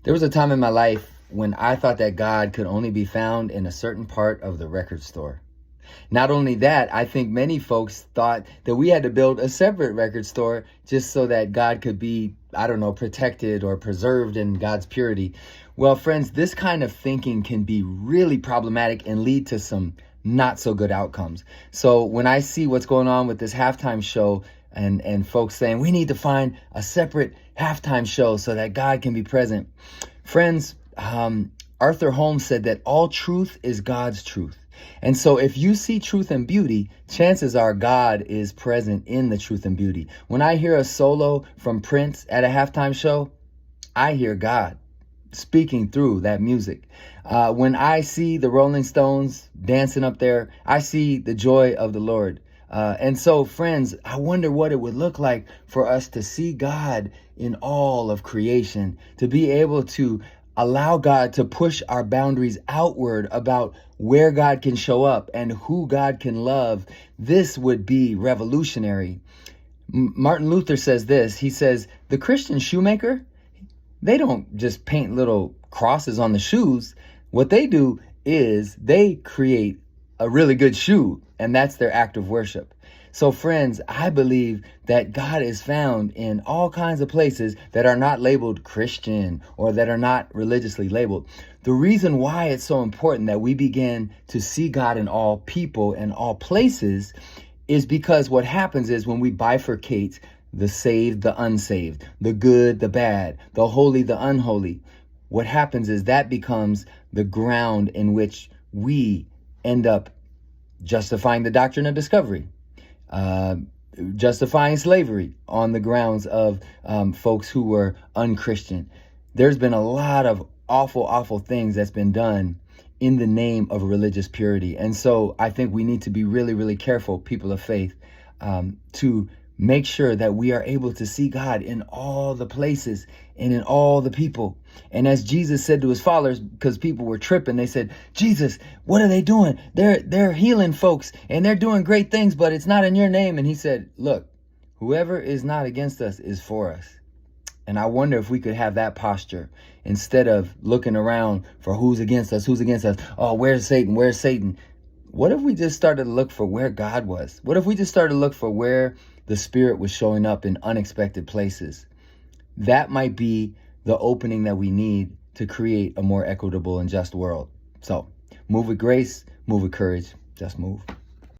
There was a time in my life when I thought that God could only be found in a certain part of the record store. Not only that, I think many folks thought that we had to build a separate record store just so that God could be, I don't know, protected or preserved in God's purity. Well, friends, this kind of thinking can be really problematic and lead to some not so good outcomes. So when I see what's going on with this halftime show and folks saying we need to find a separate halftime show so that God can be present. Friends, Arthur Holmes said that all truth is God's truth. And so if you see truth and beauty, chances are God is present in the truth and beauty. When I hear a solo from Prince at a halftime show, I hear God speaking through that music. When I see the Rolling Stones dancing up there, I see the joy of the Lord. And so, friends, I wonder what it would look like for us to see God in all of creation, to be able to allow God to push our boundaries outward about where God can show up and who God can love. This would be revolutionary. Martin Luther says this. He says, the Christian shoemaker, they don't just paint little crosses on the shoes. What they do is they create a really good shoe, and that's their act of worship. So friends, I believe that God is found in all kinds of places that are not labeled Christian or that are not religiously labeled. The reason why it's so important that we begin to see God in all people and all places is because what happens is when we bifurcate the saved, the unsaved, the good, the bad, the holy, the unholy, what happens is that becomes the ground in which we end up justifying the doctrine of discovery, justifying slavery on the grounds of folks who were unchristian. There's been a lot of awful things that's been done in the name of religious purity. And so I think we need to be really careful, people of faith, to make sure that we are able to see God in all the places and in all the people. And as Jesus said to his followers, because people were tripping, they said, Jesus, what are they doing? They're healing folks and they're doing great things, but it's not in your name. And he said, look, whoever is not against us is for us. And I wonder if we could have that posture instead of looking around for who's against us. Oh, where's Satan? Where's Satan? What if we just started to look for where God was? What if we just started to look for where the Spirit was showing up in unexpected places? That might be the opening that we need to create a more equitable and just world. So move with grace, move with courage, just move.